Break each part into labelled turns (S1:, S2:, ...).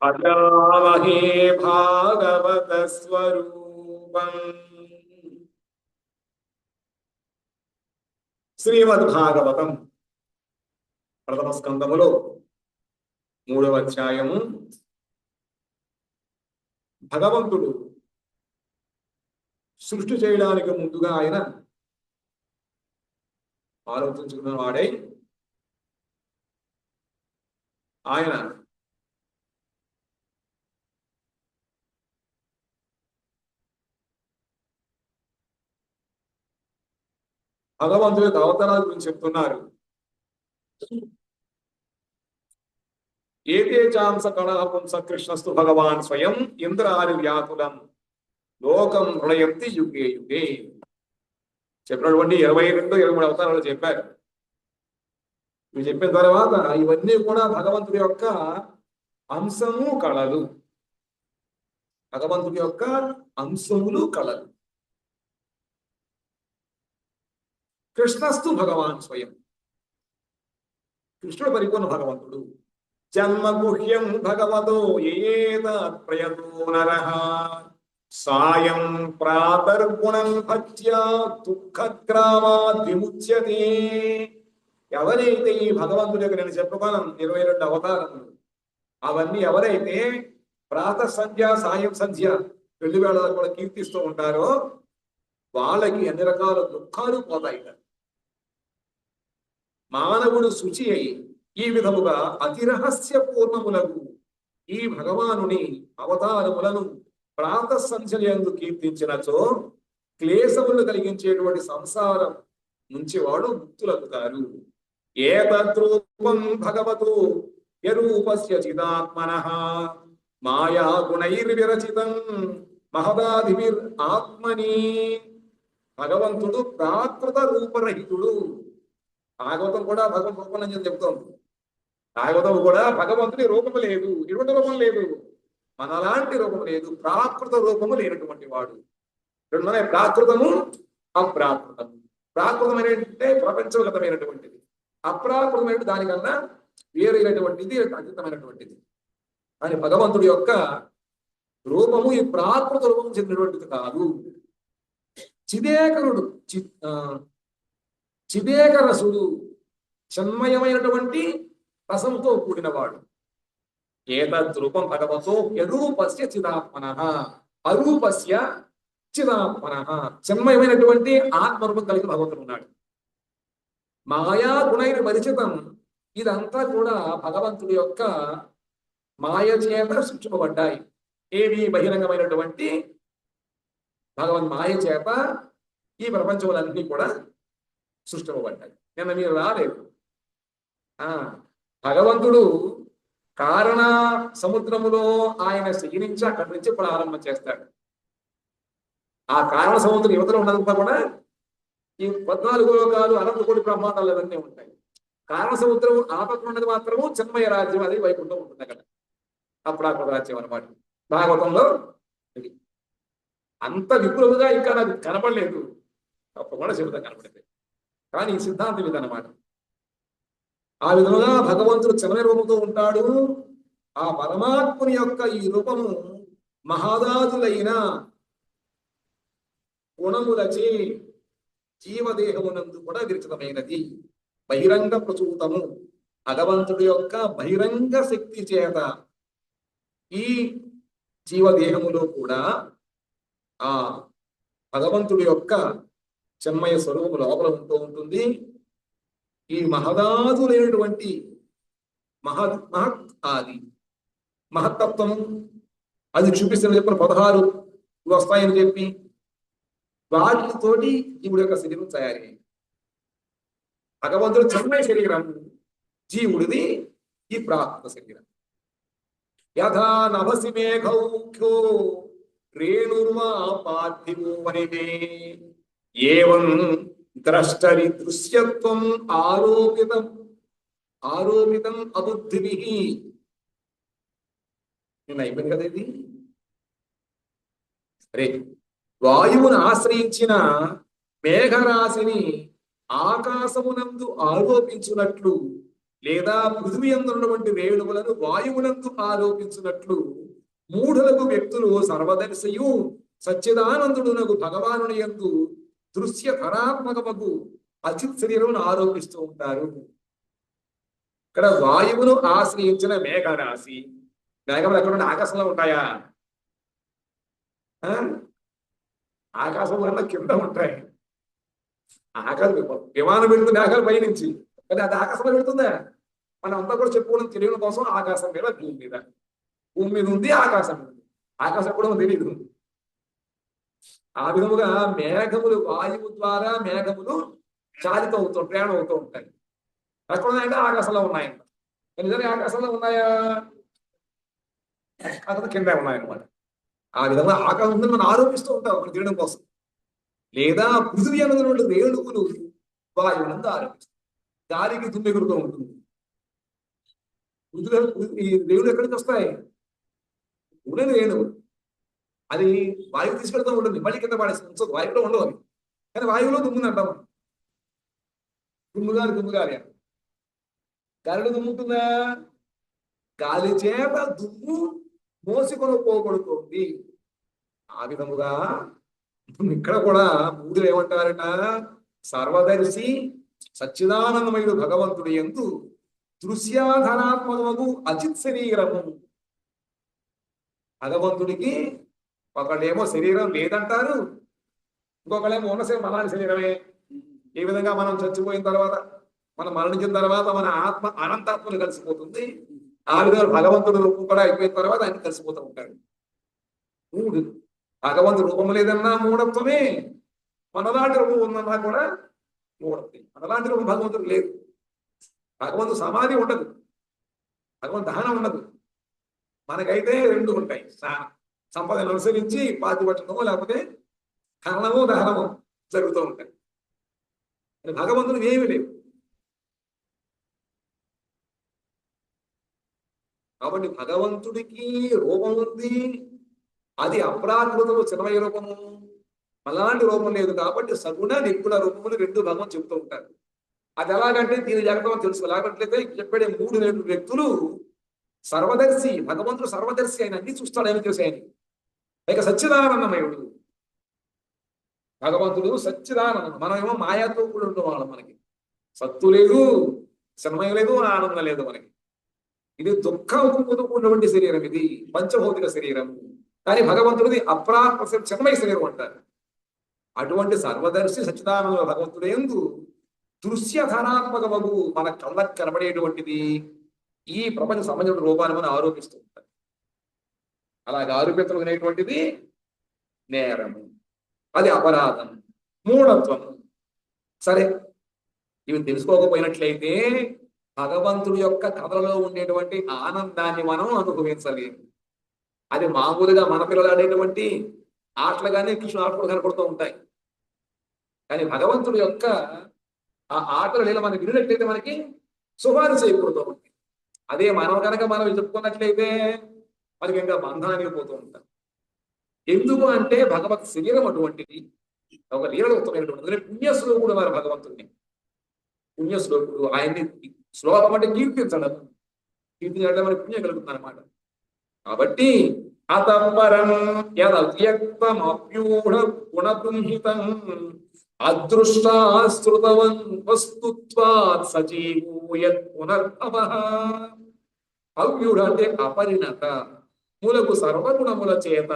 S1: అజామహే భాగవత స్వరూపం. శ్రీమద్ భాగవతం ప్రథమ స్కందములో 3వ అధ్యాయము. భగవంతుడు సృష్టి చేయడానికి ముందుగా ఆయన ఆలోచించుకున్న వాడై ఆయన భగవంతుడి యొక్క అవతారాల గురించి చెప్తున్నారు. ఏతే చాంస కళాపుంస కృష్ణస్తు భగవాన్ స్వయం ఇంద్రారి వ్యాకులం లోకం హృదయంతి యుగే యుగే. చెప్పినటువంటి 22, 23 అవతారాలు చెప్పారు. ఇవి చెప్పిన తర్వాత ఇవన్నీ కూడా భగవంతుడి యొక్క అంశము కళలు, భగవంతుడి యొక్క అంశములు కళలు. కృష్ణస్తు భగవాన్ స్వయం, కృష్ణుడు పరిపూర్ణ భగవంతుడు. జన్మ గుహ్యం భగవతో ఏతత్ప్రయతో నరః సాయం ప్రాతర్గుణం భక్త్యా దుఃఖగ్రామాద్ విముచ్యతే. ఎవరైతే ఈ భగవంతుడి యొక్క నేను చెప్పుకోను 22 అవతారములు, అవన్నీ ఎవరైతే ప్రాత సంధ్య సాయం సంధ్య 2 వేళ కూడా కీర్తిస్తూ ఉంటారో వాళ్ళకి అన్ని రకాల దుఃఖాలు పోతాయి. మానవుడు శుచి అయి ఈ విధముగా అతిరహస్య పూర్ణములకు ఈ భగవానుని అవతారములను ప్రాత సంధ్యలందు కీర్తించినచో క్లేశములు కలిగించేటువంటి సంసారం నుంచి వాడు ముక్తులవుతారు. ఏతద్రూపం భగవతో యరూపస్య చిదాత్మనః మాయా గుణైర్విరచితం మహదాదివిర్ ఆత్మని. భగవంతుడు ప్రాకృత రూపరహితుడు. భాగవతం కూడా భగవంతు రూపం అని చెప్తోంది. భాగవతం కూడా భగవంతుడి రూపము లేదు, ఇటువంటి రూపం లేదు, మనలాంటి రూపము లేదు, ప్రాకృత రూపము లేనటువంటి వాడు. రెండునే ప్రాకృతము అప్రాకృతము. ప్రాకృతమైనటువంటి ప్రపంచగతమైనటువంటిది, అప్రాకృతమైన దానికన్నా వేరైనటువంటిది, అతీతమైనటువంటిది. అని భగవంతుడి యొక్క రూపము ఈ ప్రాకృత రూపం చెందినటువంటిది కాదు. చిదేకరుడు, చిదేక రసుడు, చిన్మయమైనటువంటి రసంతో కూడినవాడు. ఏతద్రూపం భగవతో యరూపస్య చిదాత్మనః అరూపస్య చిదాత్మనః. చిన్మయమైనటువంటి ఆత్మరూపం కలిగిన భగవంతుడు ఉన్నాడు. మాయా గుణైర్ పరిచితం. ఇదంతా కూడా భగవంతుడి యొక్క మాయ చేత సృష్టింపబడ్డాయి. ఏవి బహిరంగమైనటువంటి భగవన్ మాయ చేత ఈ ప్రపంచములన్నీ కూడా సృష్టింపబడ్డాయి. నిన్న మీరు రాలేదు. భగవంతుడు కారణ సముద్రములో ఆయన శయనించి అక్కడి నుంచి ప్రారంభం చేస్తాడు. ఆ కారణ సముద్రం యువతలో ఉన్నదంతా కూడా ఈ 14 లోకాలు, అనంత కోటి బ్రహ్మాండాలు అవన్నీ ఉంటాయి. కారణ సముద్రం ఆపత్తి ఉన్నది మాత్రము చిన్మయ రాజ్యం, అది వైకుంఠం ఉంటుంది అక్కడ, అప్రాకృత రాజ్యం అన్నమాట. భాగవతంలో అంత విపులముగా ఇంకా నాకు కనపడలేదు, తప్పకుండా చెబుతా కనపడింది. కానీ ఈ సిద్ధాంతం ఇదన్నమాట. ఆ విధముగా భగవంతుడు చిన్మయ రూపంతో ఉంటాడు. ఆ పరమాత్ముని యొక్క ఈ రూపము మహాదాదులైన గుణములచే జీవదేహమునందు కూడా విరచితమైనది. బహిరంగ ప్రసూతము. భగవంతుడి యొక్క బహిరంగ శక్తి చేత ఈ జీవదేహములో కూడా ఆ భగవంతుడి యొక్క చిన్మయ స్వరూపము లోపల ఉంటూ ఉంటుంది. ఈ మహదాదులైనటువంటి ఆది మహత్తత్వము అది చూపిస్తున్న చెప్పిన 16 వస్తాయని చెప్పి వాటితోటి జీవుడి యొక్క శరీరం తయారయ్యింది. భగవంతుడు చిన్మయ శరీరం, జీవుడిది ఈ ప్రాకృత శరీరం. యథా నభసి మేఘౌఖ్యో రేణుర్వా పార్థివో వనితే ఏవం ద్రష్టరి దృశ్యత్వం ఆరోపితం అబుద్ధిభిః. నేను అయిపోయింది కదా ఇది. సరే, వాయువును ఆశ్రయించిన మేఘరాశిని ఆకాశమునందు ఆరోపించున్నట్లు లేదా పృథివీ అందున్నటువంటి రేణువులను వాయువునందు ఆరోపించినట్లు మూఢులకు వ్యక్తులు సర్వదర్శయు సచ్చిదానందుడునకు భగవానుని యందు దృశ్య ధరాత్మకమగు అచిత్ శరీరమును ఆరోపిస్తూ ఉంటారు. ఇక్కడ వాయువును ఆశ్రయించిన మేఘరాశి, మేఘములు ఎక్కడ ఆకాశంలో ఉంటాయా? ఆకాశం వల్ల కింద ఉంటాయి. ఆకాశం విమానం పెడుతుంది మేఘాలు పైనుంచి, కానీ అది ఆకాశంలో పెడుతుందా? మనం అంతా కూడా చెప్పుకోవడం తెలియడం కోసం ఆకాశం మీద భూమి మీద, భూమి మీద ఉంది ఆకాశం ఉంది, ఆకాశం కూడా తెలియదు. ఆ విధముగా మేఘములు వాయువు ద్వారా మేఘములు చాలితం అవుతూ ప్రయాణం అవుతూ ఉంటాయి. ఎక్కడ ఉన్నాయంటే ఆకాశంలో ఉన్నాయంట. నిజంగా ఆకాశంలో ఉన్నాయా? అక్కడ కింద ఉన్నాయన్నమాట. ఆ విధంగా ఆకాశం ఉందని మనం ఆరోపిస్తూ ఉంటాం మనం తినడం కోసం. లేదా పృథివీ అన్నటువంటి రేణువులు వాయువునందు ఆరోపిస్తాం. గాలికి దుమ్మెగురుతూ ఉంటుంది. ఈ రేణువులు ఎక్కడి నుంచి వస్తాయి? ఉండేది రేణువులు. అది వాయువు తీసుకెళ్తూ ఉంటుంది, మళ్ళీ కింద పడేస్తుంది. వాయువులో ఉండవు అవి, కానీ వాయువులో దుమ్ముంది అంటాం. దుమ్ముగారి గాలిలో దుమ్ముంటుందా? గాలి చేత దుమ్ము మోసుకొని పోబడుతుంది. ఆ విధముగా ఇక్కడ కూడా మూడులు ఏమంటారట? సర్వదర్శి సచ్చిదానందమయుడు భగవంతుడు యందు దృశ్యాధనాత్మకము అచిత్ శరీరము. భగవంతుడికి ఒకళ్ళేమో శరీరం లేదంటారు, ఇంకొకళ్ళేమో ఉన్న శరీరం అలాంటి శరీరమే. ఏ విధంగా మనం చచ్చిపోయిన తర్వాత, మనం మరణించిన తర్వాత మన ఆత్మ అనంతాత్మను కలిసిపోతుంది. ఆ విధంగా భగవంతుడి రూపం కూడా అయిపోయిన తర్వాత ఆయన కలిసిపోతూ ఉంటాడు. మూడు భగవంతుడు రూపం లేదన్నా మూఢత్వమే, మనలాంటి రూపం ఉందన్నా కూడా మూఢత్వమే. మనలాంటి రూపం భగవంతుడు లేదు. భగవంతుడు సమాధి ఉండదు, భగవంతు దహనం ఉండదు. మనకైతే రెండు ఉంటాయి. సంపదను అనుసరించి పాతి పట్టడము, లేకపోతే హరణము దహనము జరుగుతూ ఉంటాయి. భగవంతుడు ఏమి లేవు. కాబట్టి భగవంతుడికి రూపం ఉంది, అది అప్రాకృతము చిన్మయ రూపము. అలాంటి రూపం లేదు కాబట్టి సగుణ నిపుణ రూపములు రెండు భగవంతుడు చెబుతూ ఉంటారు. అది ఎలాగంటే దీని జగతం తెలుసు. ఎలాగట్లయితే చెప్పే మూడు వ్యక్తులు సర్వదర్శి. భగవంతుడు సర్వదర్శి, ఆయన అన్ని చూస్తాడు, ఏమి చూసి ఆయన ఇక సచ్చిదానందమయుడు. భగవంతుడు సచ్చిదానందం. మనమేమో మాయాతో కూడా ఉండేవాళ్ళం. మనకి సత్తు లేదు, చిన్మయం లేదు, ఆనందం లేదు మనకి. ఇది దుఃఖంతో కూడినటువంటి శరీరం, ఇది పంచభౌతిక శరీరం. కానీ భగవంతుడిది అప్రాప్త చిన్మయ శరీరం అంటారు. అటువంటి సర్వదర్శి సచ్చిదానంద భగవంతుడు యందు దృశ్యధనాత్మకమగు మన కళ్ళకు కనబడేటువంటిది ఈ ప్రపంచ సంబంధించిన రూపాన్ని మనం ఆరోపిస్తూ ఉంటాం. అలాగే ఆరోపించగలిగినటువంటిది నేరము, అది అపరాధం, మూఢత్వం. సరే, ఇవి తెలుసుకోకపోయినట్లయితే భగవంతుడి యొక్క కథలలో ఉండేటువంటి ఆనందాన్ని మనం అనుభవించలేము. అది మామూలుగా మన పిల్లలు ఆడేటువంటి ఆటలుగానే కృష్ణ ఆటలు కనపడుతూ ఉంటాయి. కానీ భగవంతుడి యొక్క ఆ ఆటలు ఇలా మనం వినినట్లయితే మనకి శుభాన్ని చేయకూడుతూ ఉంటాయి. అదే మనం కనుక మనం చెప్పుకున్నట్లయితే మనకి ఇంకా బంధానికి పోతూ ఉంటాం. ఎందుకు అంటే భగవత్ శరీరం అటువంటిది, ఒక లీలలో ఉత్తమైనటువంటి పుణ్యశ్లోకుడు వారు భగవంతుడిని. పుణ్యశ్లోకుడు ఆయన్ని శ్లోకం అంటే కీర్తించడం, కీర్తించడం మనకి పుణ్యం కలుగుతుంది అనమాట. కాబట్టి అతపరం యదవ్యక్తం అప్యూఢ గుణబృంహితం అదృష్టాశ్రుతవన్ వస్తుత్వాత్ సజీవూయత్ పునర్భవః. అవ్యూఢ అంటే అపరిణత, మూలకు సర్వగుణముల చేత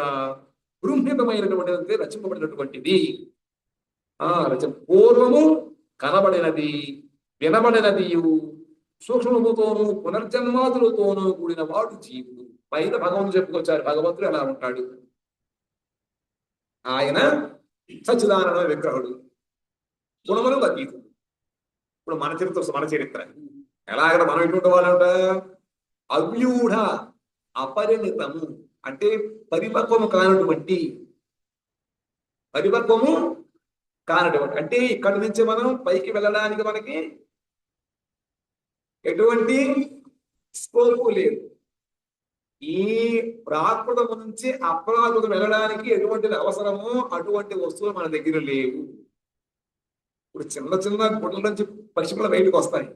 S1: బృంహితమైనటువంటిది, రచింపబడినటువంటిది. పూర్వము కనబడినది, వినబడినది, సూక్ష్మముతోనూ పునర్జన్మాదులతోనూ కూడిన వాడు జీవుడు. పైన భగవంతుడు చెప్పుకొచ్చారు. భగవంతుడు ఎలా ఉంటాడు? ఆయన సచ్చిదానంద విగ్రహుడు, గుణములు అతీతుడు. ఇప్పుడు మన చరిత్ర ఎలాగ మనం ఎటువంటి వాళ్ళంట? అవ్యూఢ, అపరిణితము అంటే పరిపక్వము కానటువంటి అంటే ఇక్కడి నుంచి మనం పైకి వెళ్ళడానికి మనకి ఎటువంటి స్కోపు లేదు. ఈ ప్రాకృతము నుంచి అప్రాకృతం వెళ్ళడానికి ఎటువంటి అవసరమో అటువంటి వస్తువులు మన దగ్గర లేవు. ఇప్పుడు చిన్న చిన్న గుడ్ల నుంచి పక్షులు బయటకు వస్తాయి.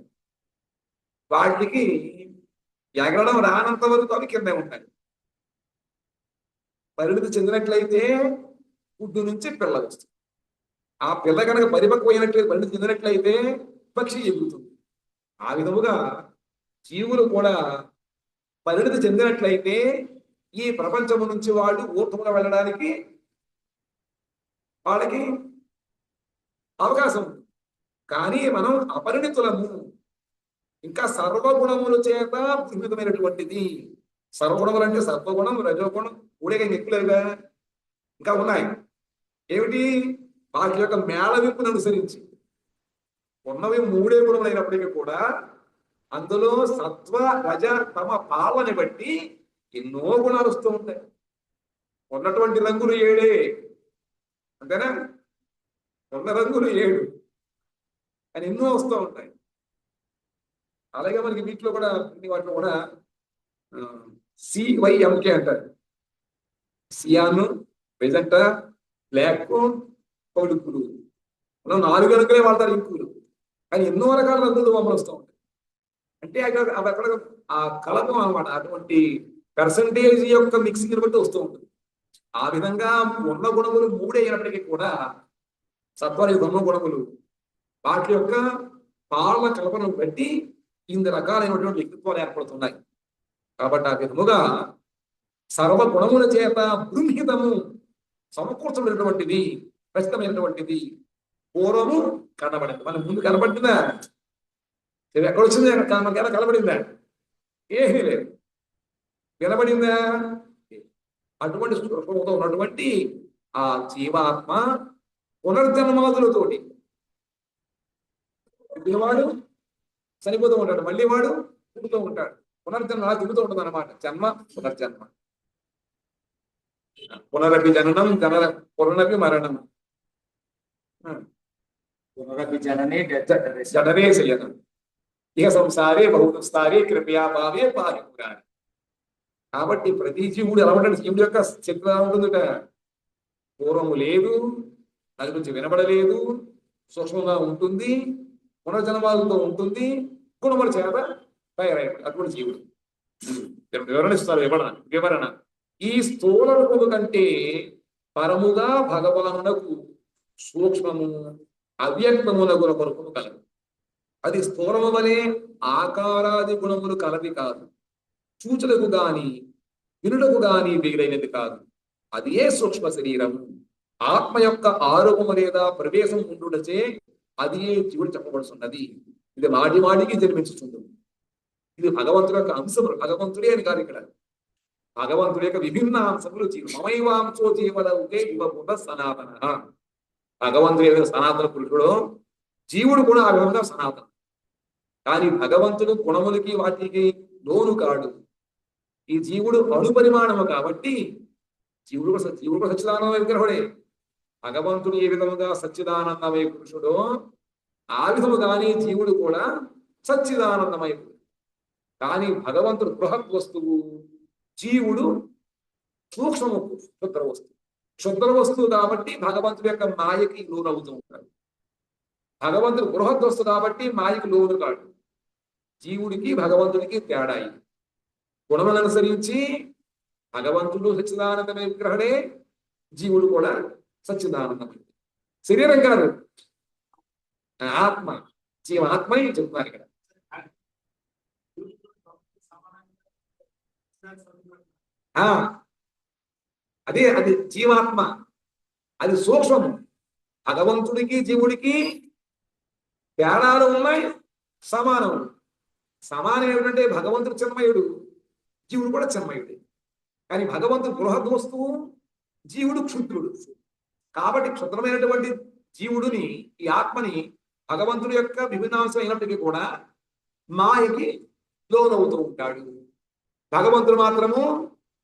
S1: వాటికి ఎగరడం రానంత వరకు అవి కిందే ఉంటాయి. పరిణితి చెందినట్లయితే గుడ్డు నుంచి పిల్ల వస్తుంది. ఆ పిల్ల కనుక పరిపక్వమైనట్లయితే, పరిణితి చెందినట్లయితే పక్షి ఎగురుతుంది. ఆ విధముగా జీవులు కూడా పరిణితి చెందినట్లయితే ఈ ప్రపంచము నుంచి వాళ్ళు ఊర్ధముగా వెళ్ళడానికి వాళ్ళకి అవకాశం ఉంది. కానీ మనం అపరిణితులము, ఇంకా సర్వగుణముల చేత పరిమితమైనటువంటిది. సర్వగుణములు అంటే సత్వగుణం, రజోగుణం, ఊడేగా ఎక్కులేగా ఇంకా ఉన్నాయి. ఏమిటి? వాటి యొక్క మేళవింపును అనుసరించి ఉన్నవి 3 గుణములు అయినప్పటికీ కూడా అందులో సత్వ రజ తమ పాలని బట్టి ఎన్నో గుణాలు వస్తూ ఉంటాయి. ఉన్నటువంటి రంగులు 7 అంతేనా? ఉన్న రంగులు 7 అని ఎన్నో వస్తూ ఉంటాయి. అలాగే మనకి వీటిలో కూడా వాటిలో కూడా CYMK అంటారు. సియాను, మెజెంటా, బ్లాక్, పౌడుకులు. మనం 4 రంగులే వాడతారు ఇంకులు, కానీ ఎన్నో రకాల రంగులు బొమ్మలు వస్తూ ఉంటాయి. అంటే అవి అక్కడ ఆ కలపం అనమాట. అటువంటి పర్సంటేజ్ యొక్క మిక్సింగ్ బట్టి వస్తూ ఉంటుంది. ఆ విధంగా ఉన్న గుణములు 3 అయినప్పటికీ కూడా సత్వరజ గుణములు వాటి యొక్క పాలన కల్పనను బట్టి ఇన్ని రకాలైనటువంటి వ్యక్తిత్వాలు ఏర్పడుతున్నాయి. కాబట్టి ఆ విధముగా సర్వగుణముల చేత బృంహితము సమకూర్చబడినటువంటిది, ఖచ్చితమైనటువంటిది పూర్వము కనబడింది. మన ముందు కనబడిందా? ఎక్కడొచ్చింది? మనకి ఎలా కనబడిందా? ఏమీ లేదు. వినబడిందా? అటువంటి స్వరూపంతో ఉన్నటువంటి ఆ జీవాత్మ పునర్జన్మాదులతోటి వాడు చనిపోతూ ఉంటాడు, మళ్ళీ వాడు పుడుతూ ఉంటాడు. పునర్జన్మ అలా తిరుగుతూ ఉంటుంది అనమాట. జన్మ పునర్జన్మ, పునరపి జననం, పునరపి మరణం,
S2: పునరపి జననే
S1: జననే శయనం, ఇక సంసారే బహుదుస్తారే కృపయా భావే పారి పురాణి. కాబట్టి ప్రతి జీవుడు ఎలా ఉంటాడు? జీవుడు యొక్క శక్తి ఎలా ఉంటుందిట? పూర్వము లేదు, అది నుంచి వినబడలేదు, సూక్ష్మంగా ఉంటుంది, పునర్జన్మాలతో ఉంటుంది, గుణముల చేత తయారైనప్పుడు అటువంటి జీవుడు. వివరణిస్తారు వివరణ. ఈ స్థూల రూపము కంటే పరముగా భగవానునకు సూక్ష్మము అవ్యక్తమునగుణ కొరకును కలదు. అది స్థూలము వలె ఆకారాది గుణములు కలది కాదు, చూచులకు గాని వినుటకు గాని వీలైనది కాదు. అది ఏ సూక్ష్మ శరీరం ఆత్మ యొక్క ఆరోపము లేదా ప్రవేశం ఉండుటచే అది ఏ జీవుడు చెప్పబడుతున్నది. ఇది మాటి మాటికి జన్మించుతుంది. ఇది భగవంతుడి యొక్క అంశములు. భగవంతుడే అని కాదు ఇక్కడ, భగవంతుడి యొక్క విభిన్న అంశములు జీవులు. మమైవాంశో జీవలౌకే ఇవ్వకుండా సనాతన. భగవంతుడు ఏదైనా సనాతన పురుషుడు, జీవుడు కూడా ఆ విధంగా సనాతన. కానీ భగవంతుడు గుణములకి వాటికి లోను కాడు. ఈ జీవుడు అణుపరిమాణము కాబట్టి జీవుడు సచ్చిదానంద విగ్రహుడే. భగవంతుడు ఏ విధముగా సచ్చిదానందమయ పురుషుడో ఆ విధముగానే జీవుడు కూడా సచ్చిదానందమయ పురుషుడు. కానీ భగవంతుడు బృహత్ వస్తువు, జీవుడు సూక్ష్మ క్షుద్ర వస్తువు. క్షుద్ర వస్తువు కాబట్టి భగవంతుడి యొక్క మాయకి లోనవుతూ ఉంటాడు. భగవంతుడు బృహత్ వస్తువు కాబట్టి మాయకి లోను కాడు. జీవుడికి భగవంతుడికి తేడా. గుణములను అనుసరించి భగవంతుడు సచ్చిదానందమయ విగ్రహుడే, జీవుడు కూడా సచ్చిదానందమయ. శరీరం కాదు, ఆత్మ, జీవాత్మ చెప్తున్నారు ఇక్కడ. అదే అది జీవాత్మ, అది సూక్ష్మము. భగవంతుడికి జీవుడికి తేడాలు ఉన్నాయి, సమానము. సమానం ఏమిటంటే భగవంతుడు చిన్మయుడు, జీవుడు కూడా చిన్మయుడే. కానీ భగవంతుడు బృహద్ వస్తువు, జీవుడు క్షుద్రుడు. కాబట్టి క్షుద్రమైనటువంటి జీవుడిని, ఈ ఆత్మని భగవంతుడి యొక్క విభిన్నాంశం అయినప్పటికీ కూడా మాయకి లోనవుతూ ఉంటాడు. భగవంతుడు మాత్రము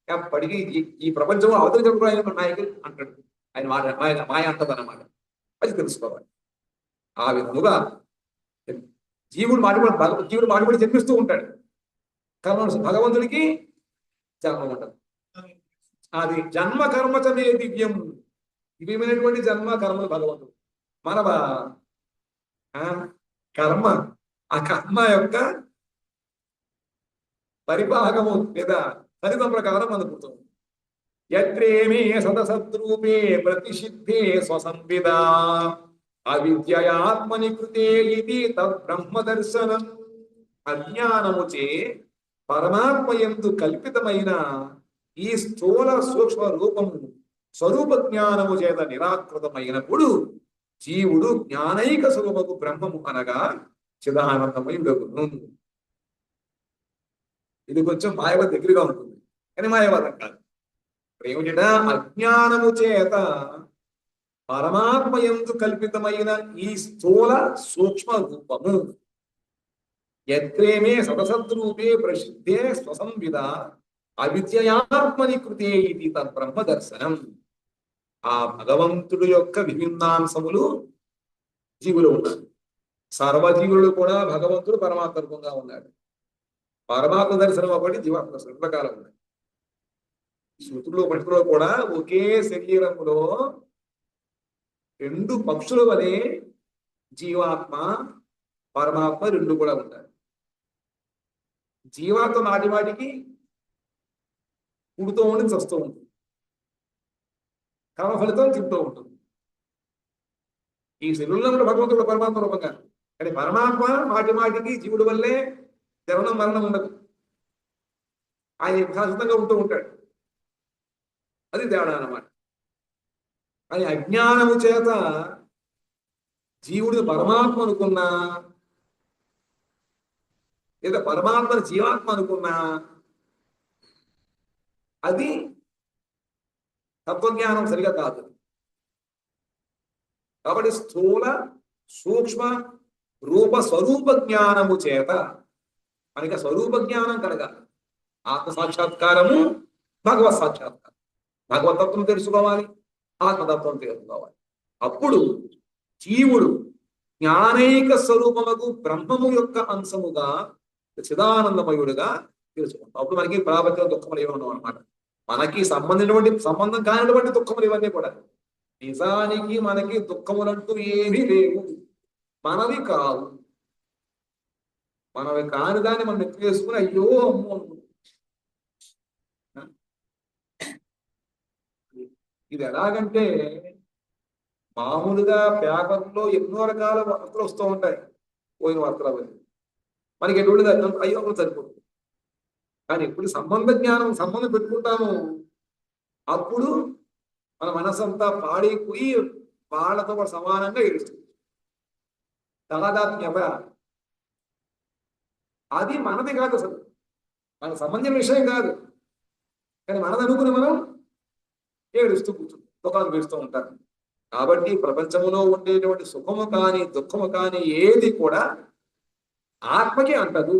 S1: ఎప్పటికీ ఈ ప్రపంచంలో అవతరించడం ఆయన నాయకు అంటాడు. ఆయన మాయ అంటదన్నమాట. అది తెలుసుకోవాలి. ఆ విధముగా జీవుడు మాటిపడి జన్మిస్తూ ఉంటాడు. కర్మ భగవంతుడికి జన్మ ఉండదు. అది జన్మ కర్మచమే దివ్యం. దివ్యమైనటువంటి జన్మ కర్మలు భగవంతుడు. మన కర్మ, ఆ కర్మ యొక్క పరిభాగము లేదా ఫలితం ప్రకారం అందుకుంటుంది. యత్రేమే సదసద్రూపే ప్రతిషిద్ధే స్వసంవిద అవిద్యయాత్మని కృతే ఇది తద్బ్రహ్మ దర్శనం. అజ్ఞానముచే పరమాత్మయందు కల్పితమైన ఈ స్థూల సూక్ష్మ రూపము స్వరూప జ్ఞానము చేత నిరాకృతమైనప్పుడు జీవుడు జ్ఞానైక స్వరూపకు బ్రహ్మము అనగా చిదానందమయుడగును. ఇది కొంచెం మాయవాద దగ్గరగా ఉంటుంది, కానీ మాయవాదం కాదు. ఏమిట? అజ్ఞానము చేత పరమాత్మయందు కల్పితమైన ఈ స్థూల సూక్ష్మ రూపము యత్రేమే సదసద్రూపే ప్రసిద్ధే స్వసంవిద అవిద్యయాత్మని కృతే ఇది తద్బ్రహ్మ దర్శనం. ఆ భగవంతుడు యొక్క విభిన్నాంశములు జీవులు ఉన్నారు. సర్వజీవులు కూడా భగవంతుడు పరమాత్మ రూపంగా ఉన్నాడు. పరమాత్మ దర్శనం ఒకటి, జీవాత్మ దర్శనం రెండు రకాలు ఉన్నాయి. శృతులు పక్షులు కూడా ఒకే శరీరములో రెండు పక్షుల వలె జీవాత్మ పరమాత్మ రెండు కూడా ఉంటారు. జీవాత్మ నాటి వాటికి పుడుతూ ఉండి చస్తూ ఉంటుంది, కర్మ ఫలితం తింటూ ఉంటుంది. ఈ శరీరంలో భగవంతుడు పరమాత్మ రూపంగా, కానీ పరమాత్మ మాటి మాటికి జీవుడి వల్లే జననం మరణం ఉండదు, ఆయన యథాతథంగా ఉంటూ ఉంటాడు. అది తేడా అన్నమాట. అని అజ్ఞానము చేత జీవుడు పరమాత్మ అనుకున్నా లేదా పరమాత్మను జీవాత్మ అనుకున్నా అది తత్వజ్ఞానం సరిగా కాదు. కాబట్టి స్థూల సూక్ష్మ రూప స్వరూప జ్ఞానము చేత మనకి స్వరూప జ్ఞానం కలగాలి. ఆత్మ సాక్షాత్కారము, భగవత్ సాక్షాత్కారం. భగవతత్వం తెలుసుకోవాలి, ఆత్మతత్వం తెలుసుకోవాలి. అప్పుడు జీవుడు జ్ఞానైక స్వరూపముకు బ్రహ్మము యొక్క అంశముగా చిదానందమయుడుగా తెలుసుకుంటాం. అప్పుడు మనకి ప్రాపంచం దుఃఖములు ఏమి ఉండవు అనమాట. మనకి సంబంధం కానిటువంటి దుఃఖములు ఇవన్నీ కూడా. నిజానికి మనకి దుఃఖములంటూ ఏమీ లేవు, మనవి కావు. మనవి కాని దాన్ని మనం ఎత్తి వేసుకుని అయ్యో అమ్మో అనుకుంటాం. ఇది ఎలాగంటే మామూలుగా పేపర్లో ఎన్నో రకాల వార్తలు వస్తూ ఉంటాయి, పోయిన వార్తలు అవన్నీ మనకి ఎటువంటి అయ్యో సరిపోతుంది. కానీ ఎప్పుడు సంబంధం పెట్టుకుంటాము అప్పుడు మన మనసంతా పాడైపోయి వాళ్ళతో కూడా సమానంగా ఏడుస్తుంది. తలదాత్మ్యత అది మనది కాదు, అసలు మనకు సంబంధించిన విషయం కాదు. కానీ మనది అనుకుని మనం ఏడుస్తూ కూర్చుంటాం, దుఃఖాలు వేస్తూ ఉంటారు. కాబట్టి ప్రపంచంలో ఉండేటువంటి సుఖము కానీ దుఃఖము కానీ ఏది కూడా ఆత్మకి అంటదు.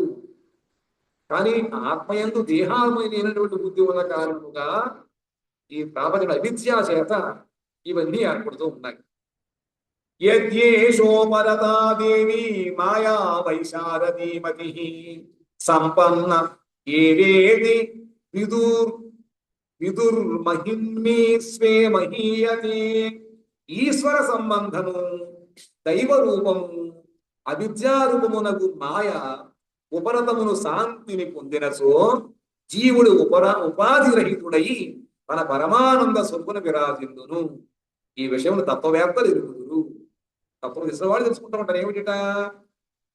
S1: కానీ ఆత్మయందు దేహాత్మైనటువంటి బుద్ధి ఉన్న కారణముగా ఈ ప్రాపంచ అవిద్య చేత ఇవన్నీ ఏర్పడుతూ ఉన్నాయి. యద్యేషోపరతాదేవి మాయా వైశారదీమతి సంపన్న ఏవేది విదుర్మహిమ్ని స్వే మహీయతే. ఈశ్వర సంబంధము, దైవ రూపము, అవిద్యారూపమునకు మాయ ఉపరతమును శాంతిని పొందినచో జీవుడు ఉపాధి రహితుడై తన పరమానంద స్వరూపును విరాజిల్లును. ఈ విషయం తత్వవేత్తలు ఎరుగుదురు. తత్వం తెలిసిన వాళ్ళు తెలుసుకుంటూ ఉంటారు. ఏమిటిట?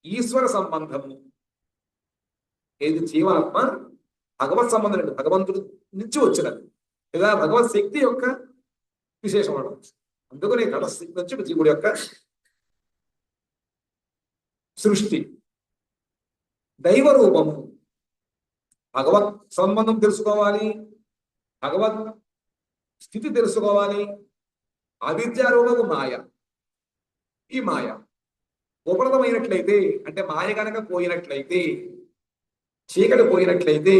S1: ఈశ్వర సంబంధము, ఏది జీవాత్మ భగవత్ సంబంధం అంటే భగవంతుడు నుంచి వచ్చినది, లేదా భగవత్ శక్తి యొక్క విశేషం అనవచ్చు. అందుకని తటస్థితి నుంచి జీవుడి యొక్క సృష్టి. దైవ రూపము, భగవత్ సంబంధం తెలుసుకోవాలి, భగవత్ స్థితి తెలుసుకోవాలి. అవిద్యారూపము మాయ. ఈ మాయ ఉపరతమైనట్లయితే, అంటే మాయ కనుక పోయినట్లయితే, చీకటి పోయినట్లయితే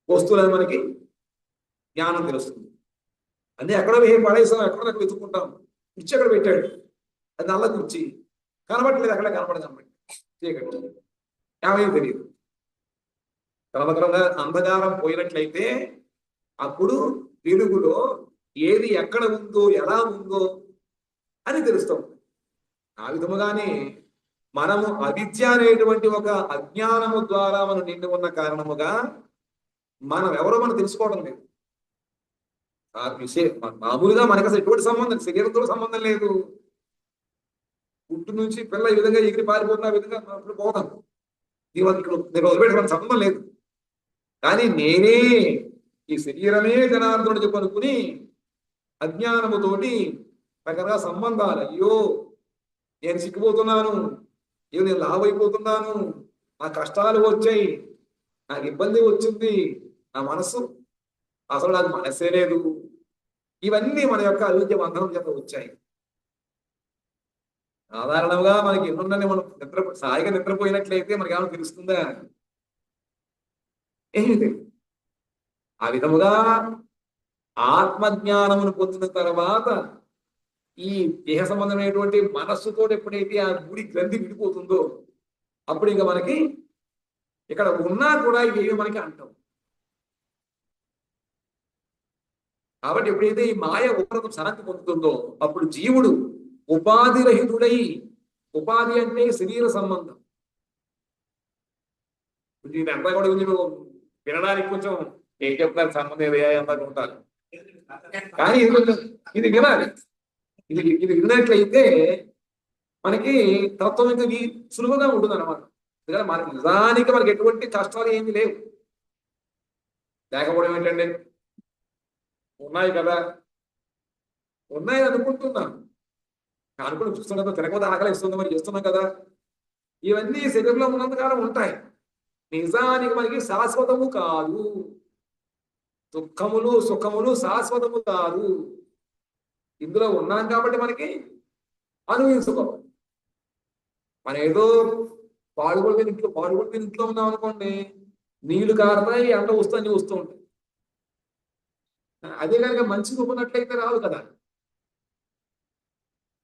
S1: వస్తువులని మనకి జ్ఞానం తెలుస్తుంది. అన్నీ ఎక్కడో పడేసాం, ఎక్కడో వెతుక్కుంటాం. కుర్చీ ఎక్కడ పెట్టాడు, అది నల్ల కుర్చీ కనబట్టలేదు, అక్కడ కనబడి చీకటి ఏమైనా తెలియదు. క్రమక్రమంగా అంధకారం పోయినట్లయితే అప్పుడు వెలుగులో ఏది ఎక్కడ ఉందో ఎలా ఉందో అని తెలుస్తాం. ఆ విధముగానే మనము అవిద్య అనేటువంటి ఒక అజ్ఞానము ద్వారా మనం నిండి ఉన్న కారణముగా మనం ఎవరో మనం తెలుసుకోవడం లేదు. ఆ విషయం మామూలుగా మనకు అసలు ఎటువంటి సంబంధం, శరీరంతో సంబంధం లేదు. పుట్టు నుంచి పిల్ల ఈ విధంగా ఎగిరి పారిపోతున్న విధంగా మనం పోతాం. ఇక్కడ వదిలిపెట్టి మన సంబంధం లేదు. కానీ నేనే ఈ శరీరమే జనార్దనుడు చెప్పి అనుకుని అజ్ఞానముతోటి రకరకాల సంబంధాలు, అయ్యో నేను సిగ్గిపోతున్నాను, అయ్యో నేను లాభైపోతున్నాను, నా కష్టాలు వచ్చాయి, నాకు ఇబ్బంది వచ్చింది, నా మనస్సు అసలు నాకు మనస్సే లేదు, ఇవన్నీ మన యొక్క అవిద్య బంధనం చేత వచ్చాయి. సాధారణంగా మనకి ఎన్నున్నని మనం సాయిగా నిద్రపోయినట్లయితే మనకి ఏమైనా తెలుస్తుందా? ఏమిటి? ఆ విధముగా ఆత్మజ్ఞానమును పొందిన తర్వాత ఈ దేహ సంబంధమైనటువంటి మనస్సుతో ఎప్పుడైతే ఆ గుడి గ్రంథి విడిపోతుందో అప్పుడు ఇంకా మనకి ఇక్కడ ఉన్నా కూడా ఇవి మనకి అంటాం. కాబట్టి ఎప్పుడైతే ఈ మాయ ఉపరతం సనక్తి పొందుతుందో అప్పుడు జీవుడు ఉపాధి రహితుడై, ఉపాధి అంటే శరీర సంబంధం, ఇది అంతా కూడా వినడానికి కొంచెం ఏం చెప్తారు సంబంధం ఏదైనా అంతా ఉంటారు, కానీ ఇది కొంచెం ఇది వినాలి. ఇది విన్నట్లయితే మనకి తత్వం ఇంకా సులువుగా ఉంటుంది అనమాట. ఎందుకంటే మనకి నిజానికి మనకి ఎటువంటి కష్టాలు ఏమీ లేవు. లేకపోవడం ఏంటండి, ఉన్నాయి కదా, ఉన్నాయి అనుకుంటున్నాం, అనుకుని చూస్తున్నాం కదా, తినకపోతే ఆకలి ఇస్తుంది మరి చేస్తున్నాం కదా, ఇవన్నీ శరీరంలో ఉన్నంతకాలం ఉంటాయి. నిజానికి మనకి శాశ్వతము కాదు. దుఃఖములు సుఖములు శాశ్వతము కాదు. ఇందులో ఉన్నాం కాబట్టి మనకి అనుభవించుకోవాలి. మనం ఏదో పాడుబడిన ఇంట్లో ఉన్నాం అనుకోండి, నీళ్లు కారుతాయి, ఎండ వస్తూ అన్ని వస్తూ ఉంటాయి. అదే కనుక మంచి రూపం ఉన్నట్లయితే రాదు కదా.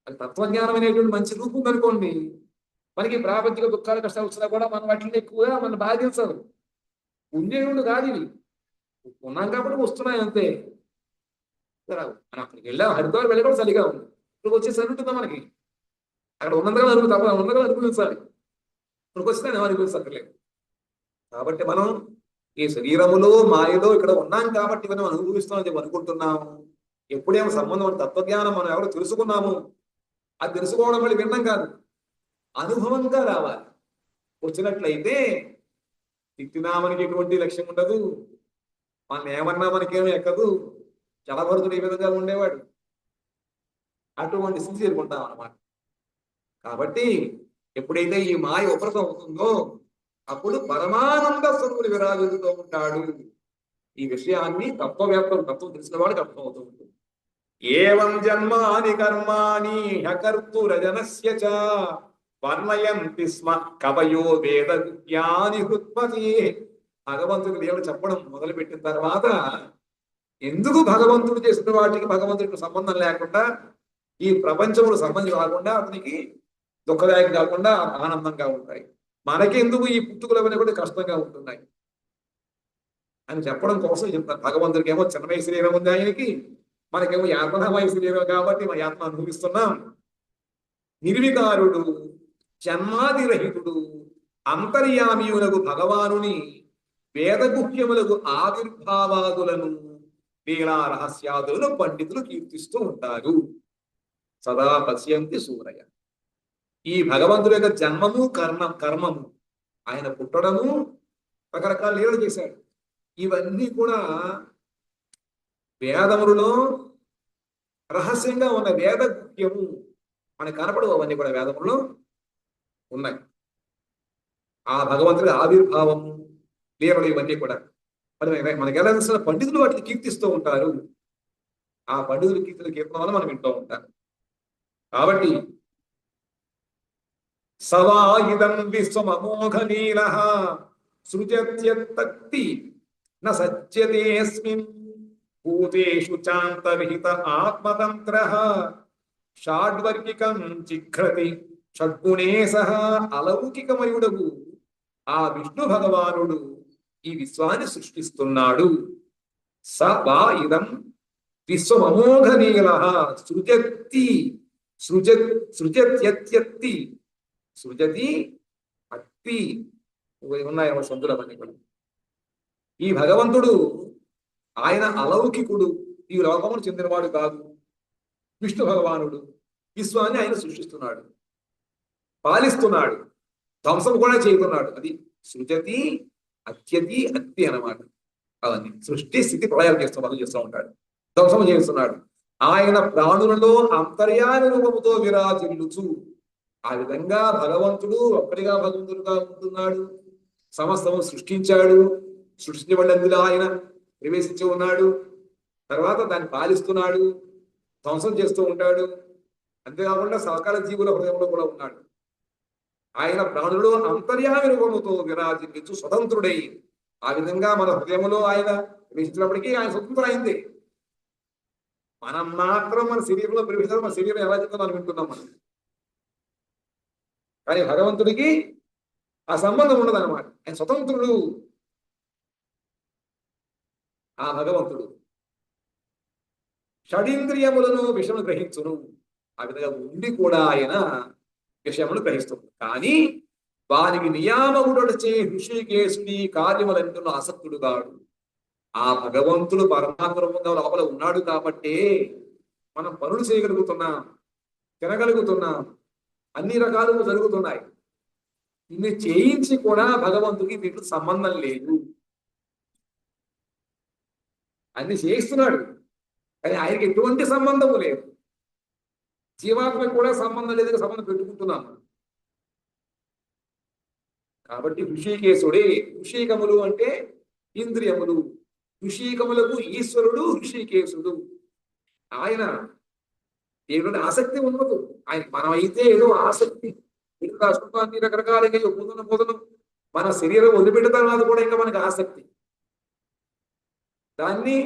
S1: అది తత్వజ్ఞానం అనేటువంటి మంచి రూపం ఉందనుకోండి, మనకి ప్రాపంచిక దుఃఖాలు కష్టాలు వచ్చినా కూడా మనం వాటిని ఎక్కువగా మనం బాధించదు. ఉండేవాళ్ళు కాదు ఇవి, ఉన్నాం కాబట్టి వస్తున్నాయి అంతే. మనం అక్కడికి వెళ్ళాం, హరిద్వార్ వెళ్ళి కూడా చలిగా ఉంది, ఇక్కడికి వచ్చేసి ఉంటుందా మనకి? అక్కడ ఉన్నందుగా ఉన్నందుగా అనుభవించాలి, ఇక్కడికి వస్తే నేను అనుభవించక్కర్లేదు. కాబట్టి మనం ఈ శరీరములో మాయలో ఇక్కడ ఉన్నాం కాబట్టి మనం అనుభవిస్తున్నాం చెప్పి అనుకుంటున్నాము. ఎప్పుడేమో సంబంధం తత్వజ్ఞానం మనం ఎవరు తెలుసుకున్నాము, అది తెలుసుకోవడం వల్ల వినడం కాదు, అనుభవంగా రావాలి. వచ్చినట్లయితే తిట్టినా మనకి ఎటువంటి లక్ష్యం ఉండదు, మనం ఏమన్నా మనకేమీ ఎక్కదు. జలభరతుడు ఈ విధంగా ఉండేవాడు, అటువంటి స్థితి చేరుకుంటాం అన్నమాట. కాబట్టి ఎప్పుడైతే ఈ మాయ ఉపరతం అవుతుందో అప్పుడు పరమానంద స్వరూపుడు విరాజిల్లుతూ ఉంటాడు. ఈ విషయాన్ని తత్వవేత్తలు, తత్వం తెలిసిన వాడికి అర్థం అవుతూ ఉంటుంది. ఏవం జన్మాని కర్మాణి హకర్తురజనస్య చ వర్ణయంతి స్మ కవయో వేద విజ్ఞాని హృత్పతి. భగవంతుడు దేవుడు చెప్పడం మొదలుపెట్టిన తర్వాత ఎందుకు భగవంతుడు చేసిన వాటికి భగవంతుడికి సంబంధం లేకుండా, ఈ ప్రపంచములు సంబంధం కాకుండా అతనికి దుఃఖదాయకం కాకుండా ఆనందంగా ఉంటాయి, మనకి ఎందుకు ఈ పుట్టుకలు అవన్నీ కూడా కష్టంగా ఉంటున్నాయి అని చెప్పడం కోసం చెప్తారు. భగవంతుడికి ఏమో చిన్నమయ శరీరం ఉంది ఆయనకి, మనకేమో యాత్మమయ శరీరం కాబట్టి మన యాత్మ అనుభవిస్తున్నాం. నిర్వికారుడు, జన్మాదిరహితుడు, అంతర్యామీయులకు భగవానుని వేదగుహ్యములకు ఆవిర్భావాదులను లీలా రహస్యాదులను పండితులు కీర్తిస్తూ ఉంటారు. సదా పశ్యంతి సూరయ. ఈ భగవంతుడి యొక్క జన్మము కర్మము, ఆయన పుట్టడము, రకరకాల లీలలు చేశాడు, ఇవన్నీ కూడా వేదములలో రహస్యంగా ఉన్న వేద గుహ్యము మనకు కనపడవు, అవన్నీ కూడా వేదములలో ఉన్నాయి. ఆ భగవంతుడి ఆవిర్భావము, లీలలు ఇవన్నీ కూడా మనకి ఎలా తెలిసిన పండితులు వాటిని కీర్తిస్తూ ఉంటారు. ఆ పండితులు కీర్తన వల్ల మనం వింటూ ఉంటాం. కాబట్టి సవాయిదం విశ్వమమోఘనీల సృజత్యత్తి న సజ్జతేస్మిన్ భూతేషు చాంతర్హిత ఆత్మతంత్ర షాడ్వర్గికం చిఘ్రతి షడ్గుణే సహ. అలౌకికమయుడగు ఆ విష్ణు భగవానుడు ఈ విశ్వాన్ని సృష్టిస్తున్నాడు. స వా ఇదం విశ్వమమోఘనీల సృజత్యత్తి సృజతి అత్తి ఉన్నాయి సంతులు అవన్నీ కూడా. ఈ భగవంతుడు ఆయన అలౌకికుడు, ఈ లోకమును చెందినవాడు కాదు. విష్ణు భగవానుడు విశ్వాన్ని ఆయన సృష్టిస్తున్నాడు, పాలిస్తున్నాడు, ధ్వంసం కూడా చేస్తున్నాడు. అది సృజతి అత్యతి అత్తి అన్నమాట. అవన్నీ సృష్టి స్థితి ప్రళయాలు చేస్తూ ఉంటాడు, ధ్వంసం చేస్తున్నాడు. ఆయన ప్రాణులలో అంతర్యామి రూపముతో విరాజిల్లుచు. ఆ విధంగా భగవంతుడు ఒక్కడిగా భగవంతుడుగా ఉంటున్నాడు. సమస్తము సృష్టించాడు, సృష్టించబడి అందులో ఆయన ప్రవేశించి ఉన్నాడు. తర్వాత దాన్ని పాలిస్తున్నాడు, ధ్వంసం చేస్తూ ఉంటాడు. అంతేకాకుండా సకల జీవుల హృదయంలో కూడా ఉన్నాడు. ఆయన ప్రాణులు అంతర్యామి రూపముతో విరాజిల్లుచు స్వతంత్రుడై. ఆ విధంగా మన హృదయంలో ఆయన ప్రవేశించినప్పటికీ ఆయన స్వతంత్రుడైంది. మనం మాత్రం మన శరీరంలో ప్రవేశించాలి, మన శరీరం ఎలా చెప్తుందో అనుకుంటున్నాం మనం. కానీ భగవంతుడికి ఆ సంబంధం ఉండదు అనమాట. ఆయన స్వతంత్రుడు. ఆ భగవంతుడు షడింద్రియములను విషము గ్రహించును. ఆ విధంగా ఉండి కూడా ఆయన విషయములు గ్రహిస్తుంది. కానీ వారికి నియామకుడొచ్చే ఋషికేశుడి కార్యములంటున్న ఆసక్తుడు కాడు. ఆ భగవంతుడు పరమాత్మ లోపల ఉన్నాడు కాబట్టే మనం పనులు చేయగలుగుతున్నాం, తినగలుగుతున్నాం, అన్ని రకాలు జరుగుతున్నాయి. ఇన్ని చేయించి కూడా భగవంతుడికి వీటికి సంబంధం లేదు. అన్ని చేయిస్తున్నాడు కానీ ఆయనకి ఎటువంటి సంబంధము లేదు. జీవాత్మకు కూడా సంబంధం లేదు, సంబంధం పెట్టుకుంటున్నాం. కాబట్టి ఋషికేశుడే. ఋషికములు అంటే ఇంద్రియములు. ఋషికములకు ఈశ్వరుడు ఋషికేశుడు. ఆయన ఏదో ఆసక్తి ఉండదు ఆయన. మనం అయితే ఏదో ఆసక్తి అన్ని రకరకాలుగా పోతున్న మన శరీరం వదిలిపెట్టిన తర్వాత కూడా ఇంకా మనకి ఆసక్తి. దాన్ని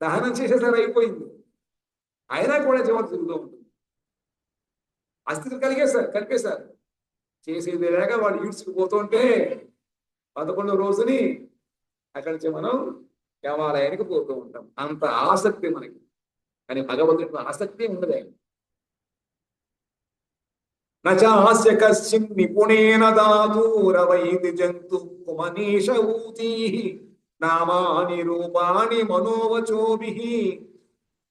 S1: దహనం చేసేసారి అయిపోయింది, అయినా కూడా జీవనం తిరుగుతూ ఉంటుంది. అస్థితి కలిపేశారు. చేసేది లేక వాడు ఈడ్చుకుపోతుంటే 11వ రోజుని అక్కడి నుంచి మనం దేవాలయానికి పోతూ ఉంటాం. అంత ఆసక్తి మనకి. కానీ భగవంతుడికి ఆసక్తి ఉండదు. ఆయన నచాస్య కశ్చిన్ నిపుణేన దాతూరవైది జంతు కుమనీష ఊతీ నామాని రూపాణి మనోవచోభిః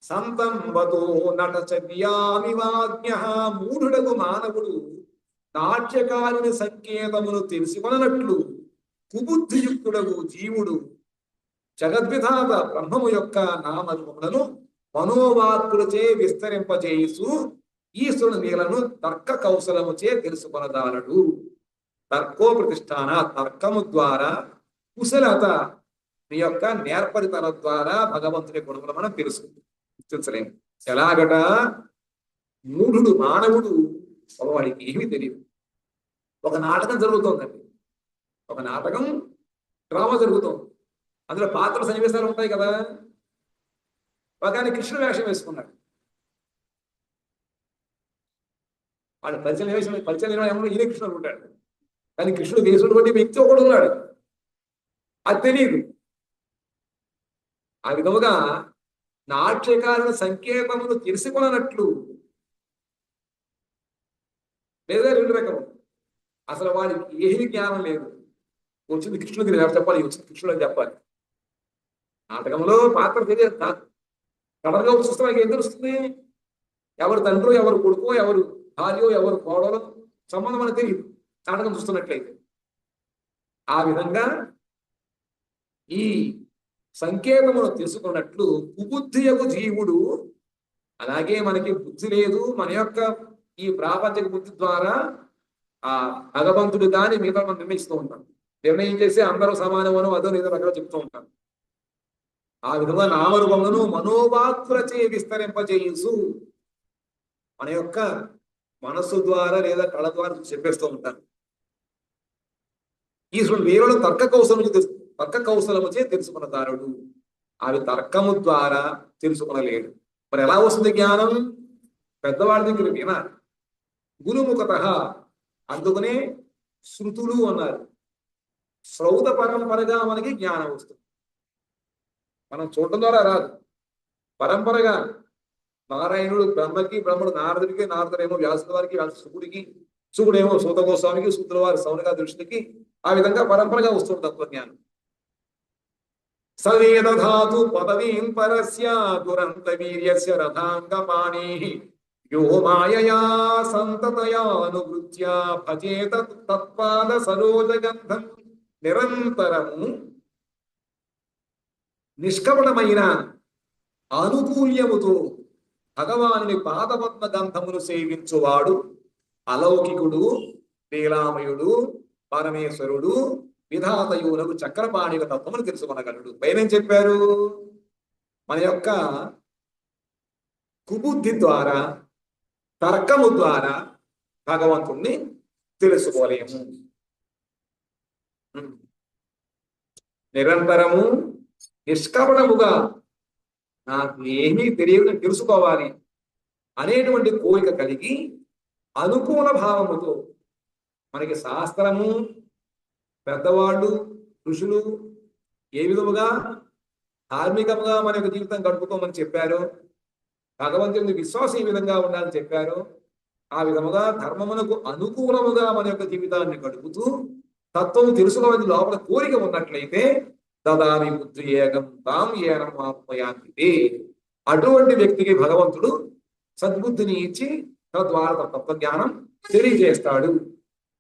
S1: సంతంవతో నటచర్యామివాజ్ఞ. మూఢుడగు మానవుడు నాట్యకారుని సంకేతమును తెలుసుకొనట్లు కుబుద్ధియుక్తుడగు జీవుడు జగద్విధాత బ్రహ్మము యొక్క నామరూపములను మనోవాక్కులచే విస్తరింపజేయుచు ఈశ్వరుని నీలను తర్క కౌశలముచే తెలుసుకొనదాలడు. తర్కోప్రతిష్టాన, తర్కము ద్వారా, కుశలత నీ యొక్క నేర్పరితనం ద్వారా భగవంతుని గుణములు మనం గుర్తించలేము. ఎలాగట? మూఢుడు మానవుడు వాడికి ఏమీ తెలియదు. ఒక నాటకం జరుగుతోందండి, ఒక నాటకం డ్రామా జరుగుతోంది. అందులో పాత్ర సన్నివేశాలు ఉంటాయి కదా. ఒక ఆయన కృష్ణుడు వేషం వేసుకున్నాడు. వాడు పరిచయం ఏమన్నా ఈయన కృష్ణుడు ఉంటాడు. కానీ కృష్ణుడు వేసుకున్నటువంటి వ్యక్తి ఒకడు ఉన్నాడు, అది తెలియదు. ఆ విధముగా నాట్యకారుల సంకేతమును తెలుసుకున్నట్లు, లేదా రెండు రకము. అసలు వాడికి ఏమీ జ్ఞానం లేదు. వచ్చింది కృష్ణుడికి చెప్పాలి, వచ్చింది కృష్ణుడు అని చెప్పాలి. నాటకంలో పాత్ర తెలియదు. కథగా చూస్తే మనకి ఏం తెలుస్తుంది? ఎవరు తండ్రి, ఎవరు కొడుకో, ఎవరు భార్యో, ఎవరు కోడలో సంబంధం మనకు తెలియదు నాటకం చూస్తున్నట్లయితే. ఆ విధంగా ఈ సంకేతమును తెలుసుకున్నట్లు కుబుద్ధియగు జీవుడు, అలాగే మనకి బుద్ధి లేదు, మన యొక్క ఈ ప్రాపంచిక బుద్ధి ద్వారా ఆ భగవంతుడు దాని మిగతా మనం నిర్ణయిస్తూ ఉంటాం. నిర్ణయం చేసి అందరూ సమానమను అదో ఏదో రకాలు చెప్తూ ఉంటాం. ఆ విధంగా నామరూపములను మనోవాక్కులచే విస్తరింపజేయుచు, మన యొక్క మనస్సు ద్వారా లేదా కళ ద్వారా చెప్పేస్తూ ఉంటారు. ఈశ్వరుడు వీరుడు తర్క కౌశలముచే తెలుసుకున్నదారుడు. అవి తర్కము ద్వారా తెలుసుకునలేడు. మరి ఎలా వస్తుంది జ్ఞానం? పెద్దవాళ్ళ దగ్గర వినాలి, గురుముఖత. అందుకనే శృతులు అన్నారు. శ్రౌత పరంపరగా మనకి జ్ఞానం వస్తుంది. మనం చూడటం ద్వారా రాదు, పరంపరగా. నారాయణుడు బ్రహ్మకి, బ్రహ్మడు నారదుడికి, నారదుడేమో వ్యాసుల వారికి, వ్యాస శుకుడికి, శుకుడేమో సూత గోస్వామికి, సూతుల వారి సౌనగా దృష్టికి ఆ విధంగా పరంపరగా వస్తుంది తత్వజ్ఞానం. సవేదధాతు పదవీం పరస్య దురంత వీర్యస్య రథాంగపాణి యో మాయయా సంతతయానువృత్య భజేత తత్పాద సరోజగంధం నిరంతరము నిష్కపటమైన ఆనుకూల్యముతో భగవానుని పాదపద్మ గంధమును సేవించువాడు అలౌకికుడు, లీలామయుడు, పరమేశ్వరుడు, విధాతయునకు చక్రపాణిక తత్వమును తెలుసుకొనగలడు. పైన చెప్పారు, మన యొక్క కుబుద్ధి ద్వారా, తర్కము ద్వారా భగవంతుణ్ణి తెలుసుకోలేము. నిరంతరము నిష్కపటముగా నాకు ఏమీ తెలియదు తెలుసుకోవాలి అనేటువంటి కోరిక కలిగి అనుకూల భావముతో మనకి శాస్త్రము, పెద్దవాళ్ళు, ఋషులు ఏ విధముగా ధార్మికంగా మన యొక్క జీవితం గడుపుకోమని చెప్పారో, భగవంతుని విశ్వాసం ఈ విధంగా ఉండాలని చెప్పారో, ఆ విధముగా ధర్మమునకు అనుకూలముగా మన యొక్క జీవితాన్ని గడుపుతూ తత్వం తెలుసుకోవాలని లోపల కోరిక ఉన్నట్లయితే దదామి బుద్ధి ఏకం తాం ఏనం ఆత్మయాంతి, అటువంటి వ్యక్తికి భగవంతుడు సద్బుద్ధిని ఇచ్చి తద్వారా తత్వజ్ఞానం తెలియజేస్తాడు.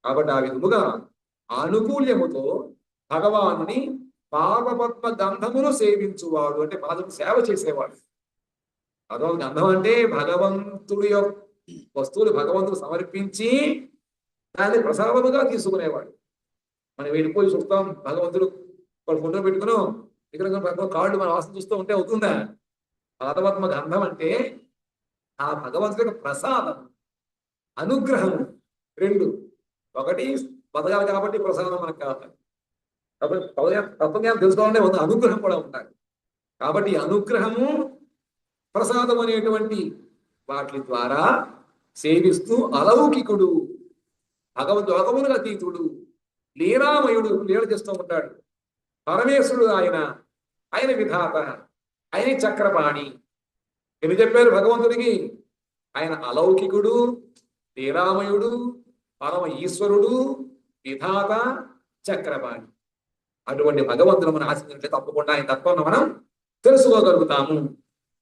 S1: కాబట్టి ఆ విధముగా ఆనుకూల్యముతో భగవానుని పాదపద్మ గంధమును సేవించువాడు అంటే పాదము సేవ చేసేవాడు. భగవ గంధం అంటే భగవంతుడి యొక్క వస్తువులు భగవంతుడు సమర్పించి దాన్ని ప్రసాదముగా తీసుకునేవాడు. మనం వెళ్ళిపోయి చూస్తాం, భగవంతుడు ఫోటో పెట్టుకున్నాం ఇక్కడ కాళ్ళు మన వాసన చూస్తూ ఉంటే అవుతుందా? పాదపద్మ గంధం అంటే ఆ భగవంతుడి యొక్క ప్రసాదం, అనుగ్రహము. రెండు, ఒకటి బతకాలి కాబట్టి ప్రసాదం మనకు కావాలి, కాబట్టి తత్వజ్ఞానం తెలుసుకోవాలంటే ఒక అనుగ్రహం కూడా ఉండాలి. కాబట్టి అనుగ్రహము, ప్రసాదం అనేటువంటి వాటి ద్వారా సేవిస్తూ అలౌకికుడు, లోకములకు అతీతుడు, లీలామయుడు, లీల చేస్తూ ఉంటాడు. పరమేశ్వరుడు ఆయన విధాత, ఆయన చక్రపాణి. ఎన్ని చెప్పారు భగవంతుడికి? ఆయన అలౌకికుడు, లీలామయుడు, పరమ ఈశ్వరుడు, విధాత, చక్రపాణి. అటువంటి భగవంతుడు మనం ఆశించినట్లయితే తప్పకుండా ఆయన తత్వాన్ని మనం తెలుసుకోగలుగుతాము.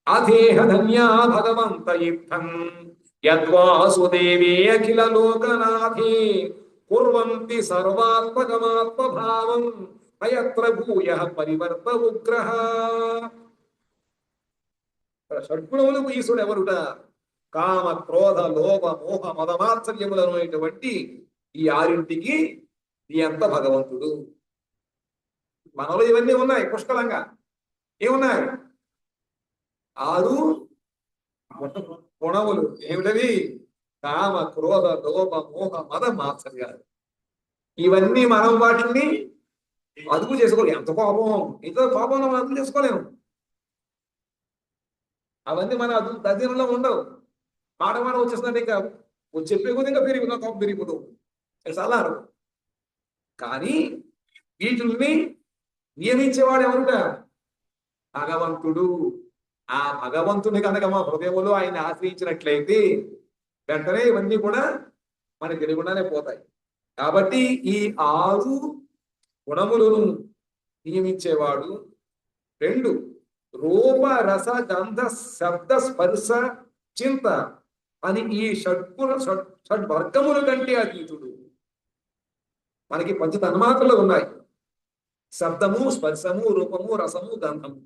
S1: అధేహ ధన్యా భగవంత యుద్ధం యద్వాసుదేవే అఖిల లోకనాథే కుర్వంతి సర్వాత్మకమాత్మభావం అయత్ర భూయ పరివర్త ఉగ్రహ. షడ్గుణములకు ఈశ్వరుడు ఎవరుట? కామ, క్రోధ, లోభ, మోహ, మదమాత్సర్యములను అనేటువంటి ఈ ఆరింటికి ఎంత భగవంతుడు. మనలో ఇవన్నీ ఉన్నాయి పుష్కలంగా. ఏమున్నాయి? 6 గుణములు. ఏమిటవి? కామ, క్రోధ, లోభ, మోహ, మద మాత్సర్యాలు. ఇవన్నీ మనం వాటిని అదుపు చేసుకోలేము. ఎంత కోపం, ఇంత కోపంలో మనం అదుపు చేసుకోలేము. అవన్నీ మన అధీనంలో ఉండవు. మాట వచ్చేస్తుందంటే ఇంకా చెప్పే కొద్ది ఇంకా పెరిగిపోతుంది, కోపం పెరిగిపోతాం చాలా. కానీ వీటిని నియమించేవాడు ఎవరుట? భగవంతుడు. ఆ భగవంతుని కనుక మా హృదయంలో ఆయన ఆశ్రయించినట్లయితే వెంటనే ఇవన్నీ కూడా మనకి తెలియకుండానే పోతాయి. కాబట్టి ఈ 6 గుణములను నియమించేవాడు. 2, రూప, రస, గంధ, శబ్ద, స్పర్శ, చింత అని ఈ షడ్వర్గముల కంటే అతీతుడు. మనకి పంచ తన్మాత్రలు ఉన్నాయి: శబ్దము, స్పర్శము, రూపము, రసము, గంధము.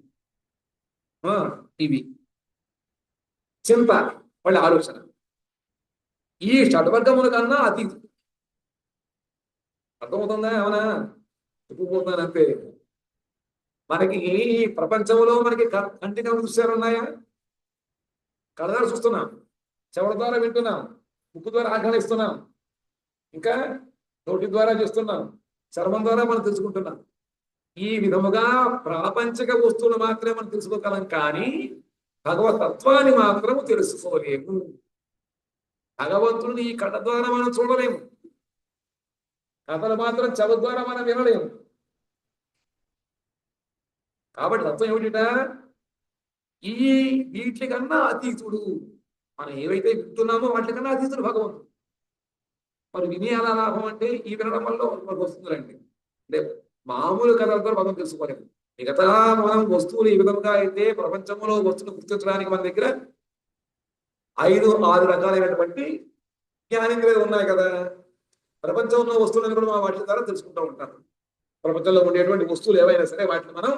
S1: ఇవి చింత, వాళ్ళ ఆలోచన. ఈ షడ్వర్గముల కన్నా అతీతుడు. అర్థమవుతుందా? ఏమన్నా చెప్పుకుపోతున్నాను అంతే. మనకి ఈ ప్రపంచంలో మనకి కంటి దృశ్యాలు ఉన్నాయా? కళ్ళ చూస్తున్నాం, చెవుల ద్వారా వింటున్నాం, ముక్కు ద్వారా ఆగ్రహిస్తున్నాం, ఇంకా నోటి ద్వారా చేస్తున్నాం, చర్మం ద్వారా మనం తెలుసుకుంటున్నాం. ఈ విధముగా ప్రాపంచిక వస్తువులు మాత్రమే మనం తెలుసుకోగలం, కానీ భగవతత్వాన్ని మాత్రం తెలుసుకోలేము. భగవంతుడిని ఈ కళ్ళ ద్వారా మనం చూడలేము, కథలు మాత్రం చెవు ద్వారా మనం వినలేము. కాబట్టి తత్వం ఏమిట? ఈ వీటికన్నా అతీతుడు. మనం ఏవైతే వింటున్నామో వాటికన్నా అతీతుడు భగవంతుడు. మరి విని ఎలా లాభం అంటే ఈ వినడం వల్ల మనకు వస్తుందండి. అంటే మామూలు కథలతో మనం తెలుసుకోలేదు. మిగతా మనం వస్తువులు ఈ విధంగా అయితే ప్రపంచంలో వస్తువులు గుర్తించడానికి మన దగ్గర 5-6 రకాలైనటువంటి జ్ఞానేంద్రియాలు ఉన్నాయి కదా. ప్రపంచంలో వస్తువులను కూడా మనం వాటి ద్వారా తెలుసుకుంటూ ఉంటాం. ప్రపంచంలో ఉండేటువంటి వస్తువులు ఏవైనా సరే వాటిని మనం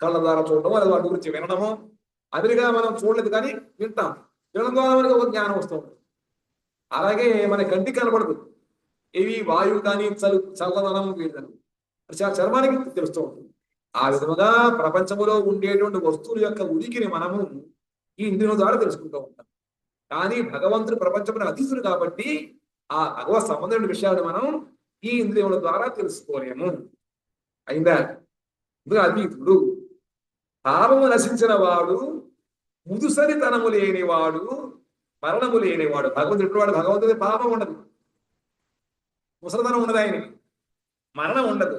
S1: కళ్ళ ద్వారా చూడటము, అది వాటి గురించి వినడము. అదిగా మనం చూడలేదు కానీ వింటాం. వినడం ద్వారా మనకి ఒక జ్ఞానం వస్తూ ఉంటుంది. అలాగే మన కంటికి కనపడదు. ఇవి వాయువు కానీ చల్లదనం వీడదనం చర్మానికి తెలుస్తూ ఉంటుంది. ఆ విధముగా ప్రపంచంలో ఉండేటువంటి వస్తువుల యొక్క ఉనికిని మనము ఈ ఇంద్రియం ద్వారా తెలుసుకుంటూ ఉంటాం. కానీ భగవంతుడు ప్రపంచంలో అతీతుడు కాబట్టి ఆ భగవత్ సంబంధమైన విషయాలు మనం ఈ ఇంద్రియముల ద్వారా తెలుసుకోలేము. అయిందా? అతీతుడు భావము నశించిన వాడు, ముదుసరితనము లేనివాడు, మరణము లేనివాడు. భగవంతుడు వాడు భగవంతుడి పాపం ఉండదు, ముసలితనం ఉండదు, ఆయనకి మరణం ఉండదు,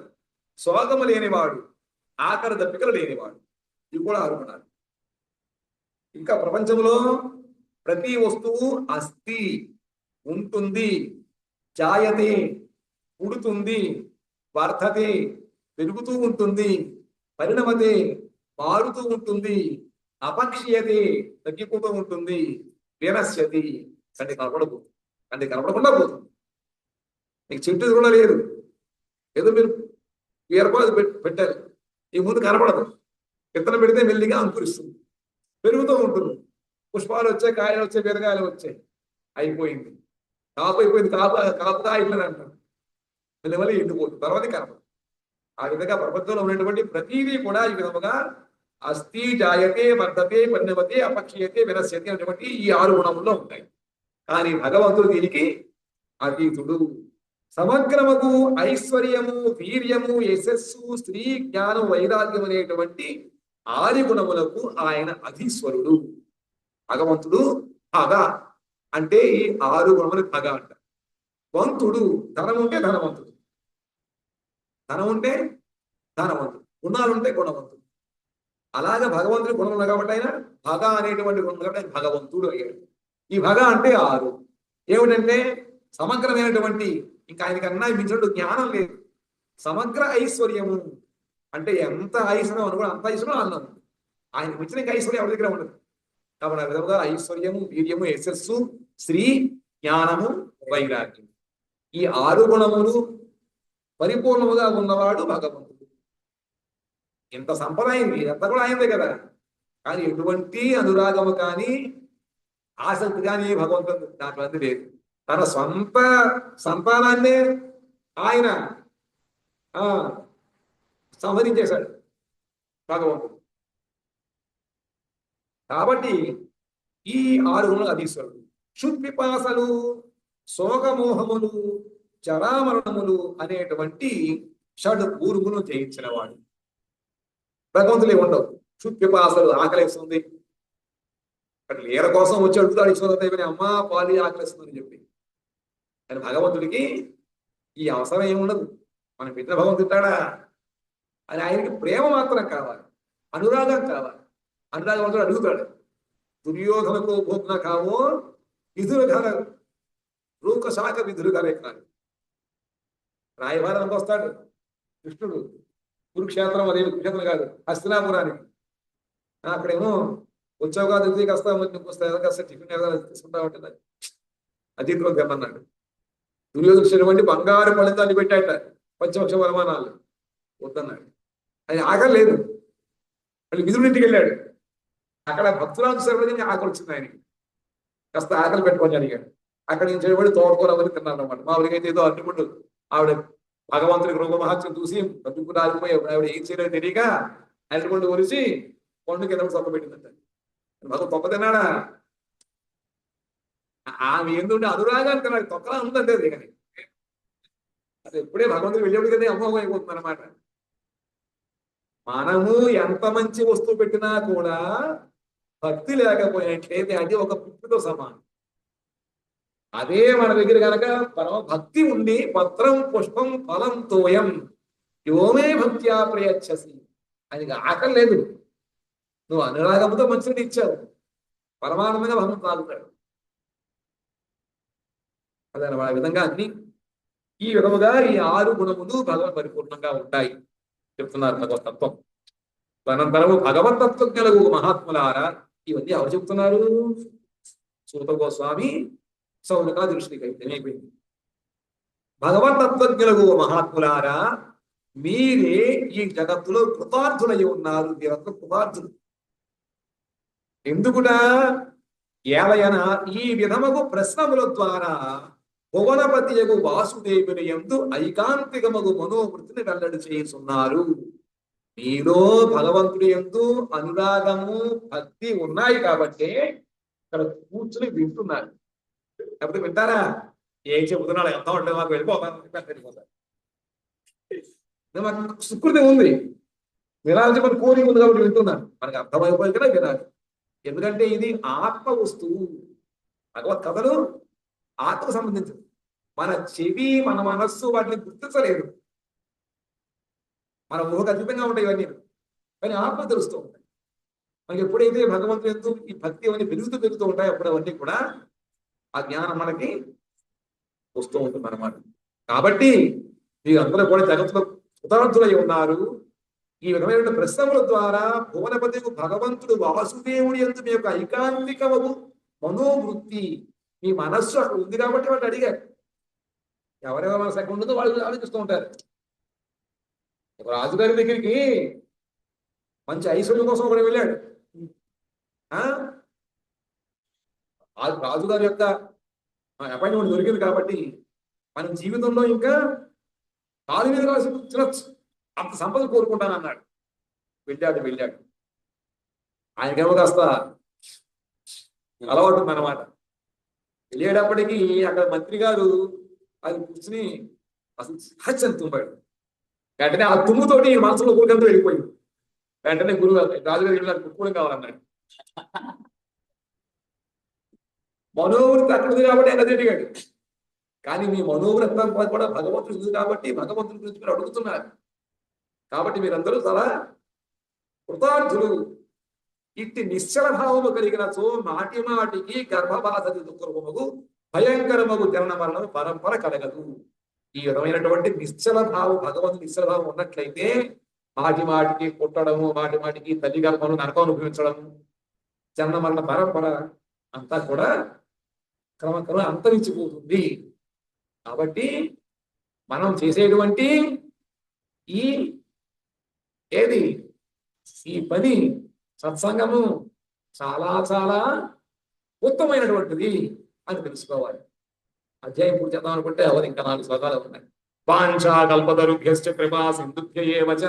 S1: శోకము లేనివాడు, ఆకలి దప్పికలు లేనివాడు. ఇవి కూడా అనుకున్నారు. ఇంకా ప్రపంచంలో ప్రతి వస్తువు అస్థి ఉంటుంది, జాయతే పుడుతుంది, వర్ధతే పెరుగుతూ ఉంటుంది, పరిణమతే మారుతూ ఉంటుంది, అపక్షీయతే తగ్గిపోతూ ఉంటుంది, వినశ్యతి కంటి కనపడబోతుంది, కంటి కనపడకుండా పోతుంది. నీకు చెట్టు కూడా లేదు, ఏదో మీరు వీరపాదు పెట్టారు, ఈ ముందు కనపడదు. విత్తనం పెడితే మెల్లిగా అంకురిస్తుంది, పెరుగుతూ ఉంటుంది. పుష్పాలు వచ్చాయి, కాయలు వచ్చాయి, బీరకాయలు వచ్చాయి, అయిపోయింది. కాపు అయిపోయింది, కాపుగా అయిపోయింది అంటారు. మళ్ళీ ఎండిపోతుంది, తర్వాత కనపడదు. ఆ విధంగా ప్రపంచంలో ఉన్నటువంటి ప్రతిదీ కూడా ఈ విధముగా అస్థి, జాయతే, వర్ధతే, పరిణమతే, అపక్షీయతే, వినశ్యతే అనేటువంటి ఈ 6 గుణముల్లో ఉంటాయి. కానీ భగవంతుడు దీనికి అతీతుడు. సమగ్రముకు ఐశ్వర్యము, వీర్యము, యశస్సు, స్త్రీ, జ్ఞానం, వైరాగ్యం అనేటువంటి 6 గుణములకు ఆయన అధీశ్వరుడు. భగవంతుడు భగ అంటే ఈ 6 గుణములకు భగ అంట. వంతుడు, ధనం ఉంటే ధనవంతుడు, ధనం ఉంటే ధనవంతుడు, గుణాలుంటే గుణవంతుడు. అలాగే భగవంతుడి గుణం ఉన్నాయి కాబట్టి ఆయన భగ అనేటువంటి గుణం కాబట్టి ఆయన భగవంతుడు అయ్యాడు. ఈ భగ అంటే 6 ఏమిటంటే సమగ్రమైనటువంటి, ఇంకా ఆయనకన్నా మించినట్టు జ్ఞానం లేదు. సమగ్ర ఐశ్వర్యము అంటే ఎంత ఐశ్వర్యం అనుకో అంత ఐశ్వర్యం అన్నాను. ఆయన మించిన ఇంకా ఐశ్వర్యం ఎవరి దగ్గర ఉండదు. కాబట్టి ఆ విధంగా ఐశ్వర్యము, వీర్యము, యశస్సు, శ్రీ, జ్ఞానము, వైరాగ్యం ఈ 6 గుణములు పరిపూర్ణముగా ఉన్నవాడు భగవంతుడు. ఇంత సంపద అయింది, ఇదంతా కూడా అయిందే కదా. కానీ ఎటువంటి అనురాగము కానీ ఆసక్తి కానీ భగవంతుడు దాంట్లో అది లేదు. తన స్వంత సంతానాన్నే ఆయన సంహరించేశాడు భగవంతుడు. కాబట్టి ఈ 6 గుణములు అధీశ్వరుడు. క్షుత్పిపాసలు, శోకమోహములు, చరామరణములు అనేటువంటి 6 ఊరుగులను జయించిన వాడు. భగవంతులే ఉండవు. క్షుత్పిపాసలు, ఆకలిస్తుంది, అక్కడ లీర కోసం వచ్చి అడుగుతాడు ఈశ్వరదేవిని, అమ్మ పాలి ఆకలిస్తుందని చెప్పి. కానీ భగవంతుడికి ఈ అవసరం ఏముండదు. మనం పెట్టిన భగవంతుడు తింటాడా అని ఆయనకి ప్రేమ మాత్రం కావాలి, అనురాగం కావాలి. అనురాగవంతుడు అడుగుతాడు, దుర్యోధనకు భోగ్న కావో విధులు ఘన రూక శాఖ విధులు కలెక్కాలి. రాయభారానికి వస్తాడు కృష్ణుడు, కురుక్షేత్రం, అదే కురుక్షేత్రం కాదు, హస్తినాపురానికి. అక్కడేమో వచ్చావు కాదు, ఇంటికి వస్తావు, నీకు వస్తా టిఫిన్ ఏదైనా తీసుకుంటా ఉంటుంది, అతిథిలో తెమ్మన్నాడు. దుర్యోధన బంగారు ఫలితాన్ని పెట్టాట, పంచపక్ష వరమానాలు వద్దన్నాడు. అది ఆకలి లేదు. మళ్ళీ విధుడింటికి వెళ్ళాడు, అక్కడ భక్తురాజు సర్వజని ఆకలి వచ్చింది ఆయనకి. కాస్త ఆకలి పెట్టుకొని అడిగాడు. అక్కడ నుంచి చేయబడి తోటకూర అవన్నీ తిన్నాను అనమాట. మామూలుగా అయితే ఏదో అడ్డుకుంటు ఆవిడ భగవంతుడికి రూప మహత్యం చూసి అడ్డుకుంటూ ఆగిపోయి ఆవిడ ఏం చేయలేదు తెలియక అరటిపండు కొలిసి పండు కింద తొక్క పెట్టిందంట. భగవంతు తొక్క తిన్నాడా? ఆమె ఎందుంటే అనురాగాన్ని తిన్నాడు, తొక్కలా ఉందంటే అది. కానీ అది ఎప్పుడే భగవంతుడు వెళ్ళేప్పుడు కదా అమ్మోహం అయిపోతుంది అనమాట. మనము ఎంత మంచి వస్తువు పెట్టినా కూడా భక్తి లేకపోయినట్లయితే అది ఒక పుట్టుతో సమానం. అదే మన దగ్గర కనుక పరమ భక్తి ఉండి పత్రం పుష్పం ఫలం తోయం యోమే భక్త్యా ప్రయచ్చసి, ఆయనకి ఆకలి లేదు. నువ్వు అనురాగంతో మంచిని ఇచ్చావు, పరమానందంగా భగవంతుడు తాగుతాడు. అదనమాట. ఆ విధంగా అన్ని ఈ విధముగా ఈ 6 గుణములు భగవత్ పరిపూర్ణంగా ఉంటాయి చెప్తున్నారు భగవతత్వం. తనంతరము భగవతత్వం కలగు మహాత్ములారా, ఇవన్నీ ఎవరు చెప్తున్నారు? సూత గోస్వామి సౌనకా దృష్టికి అయిపోయింది. భగవతత్వజ్ఞులకు మహాత్ములారా, మీరే ఈ జగత్తులో కృతార్థులై ఉన్నారు. మీరంతా కృతార్థులు. ఎందుకుట? ఏలయన ఈ విధముకు ప్రశ్నముల ద్వారా భువనపతియగు వాసుదేవుని యందు ఐకాంతికమగు మనోవృత్తిని వెల్లడి చేస్తున్నారు. మీలో భగవంతుడి యందు అనురాగము, భక్తి ఉన్నాయి కాబట్టి ఇక్కడ కూర్చుని వింటున్నారు. లేకపోతే వింటారా? ఏం చెబుతున్నాడు ఎంత ఉంటుంది, మాకు వెళ్ళిపోతాను. మాకు సుకృతి ఉంది, వినాల్సి మన కోరిక ఉంది కాబట్టి వింటున్నాను. మనకు అర్థమైపోయి కదా వినాలి. ఎందుకంటే ఇది ఆత్మ వస్తువు. భగవత్ కథలు ఆత్మకు సంబంధించింది. మన చెవి, మన మనస్సు వాటిని గుర్తించలేదు. మన ఊహకు అతీతంగా ఉంటాయి ఇవన్నీ, కానీ ఆత్మ తెలుస్తూ ఉంటాయి. మనకి ఎప్పుడైతే భగవంతుడు ఎందు ఈ భక్తి అవన్నీ పెరుగుతూ ఉంటాయి, అప్పుడు అవన్నీ కూడా ఆ జ్ఞానం మనకి వస్తూ ఉంటుంది అన్నమాట. కాబట్టి మీరందరూ కూడా జగత్తులో కృతార్థులై ఉన్నారు. ఈ విధమైన ప్రశ్నల ద్వారా భువనపతికు భగవంతుడు వాసుదేవుడి యందు మీ యొక్క ఐకాంతికము మనోవృత్తి, మీ మనస్సు అక్కడ ఉంది కాబట్టి వాళ్ళు అడిగారు. ఎవరెవరి మనసు ఎక్కడ ఉంటుందో వాళ్ళు ఆలోచిస్తూ ఉంటారు. రాజుగారి దగ్గరికి మంచి ఐశ్వర్యం కోసం ఒకడు వెళ్ళాడు. రాజుగారి యొక్క అపాయింట్మెంట్ దొరికింది కాబట్టి మన జీవితంలో ఇంకా కాలు మీద రాసి తినచ్చు, అంత సంపద కోరుకుంటాను అన్నాడు. వెళ్ళాడు. ఆయనకేమో కాస్త అలవాటు ఉందన్నమాట. వెళ్ళేటప్పటికీ అక్కడ మంత్రి గారు అది కూర్చుని అసలు హచ్చని తుమ్మాడు. వెంటనే ఆ తుమ్ముతోటి మనసులో కోరికంతా వెళ్ళిపోయింది. వెంటనే రాజుగారు వెళ్ళారు, కుక్కూడం కావాలన్నాడు. మనోవృత్తి అక్కడ ఉంది కాబట్టి ఆయన అడిగాడు. కానీ మీ మనోవృత్తం కూడా భగవంతుడు ఉంది కాబట్టి భగవంతుడి గురించి మీరు అడుగుతున్నారు. కాబట్టి మీరందరూ చాలా కృతార్థులు. ఇట్టి నిశ్చల భావము కలిగిన సో మాటి మాటికి గర్భబాధది దుఃఖరూపముగు భయంకరమగు జనన మరణము పరంపర కలగదు. ఈ విధమైనటువంటి నిశ్చల భావం, భగవంతుడు నిశ్చల భావం ఉన్నట్లయితే మాటి మాటికి పుట్టడము, మాటి మాటికి తల్లి గర్భము నరకం అనుభవించడము, జనన మరణ పరంపర అంతా కూడా క్రమక్రమ అంతరించిపోతుంది. కాబట్టి మనం చేసేటువంటి ఈ పని సత్సంగము చాలా చాలా ఉత్తమమైనటువంటిది అని తెలుసుకోవాలి. అధ్యాయం పూర్తి చేద్దాం అనుకుంటే అవన్నీ ఇంకా 4 శ్లోకాలు ఉన్నాయి. వాంఛా కల్పతరుభ్యశ్చ కృపా సింధుభ్యయేవ చ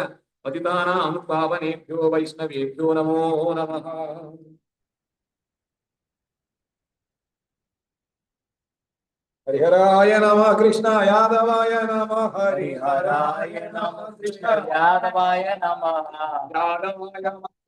S1: పతితానాం పావనేభ్యో వైష్ణవేభ్యో నమో నమః. హరిహరాయ నమః కృష్ణ యాదవాయ నమః.
S2: హరిహరాయ నమః కృష్ణ యాదవాయ నమః.
S1: యాదవాయ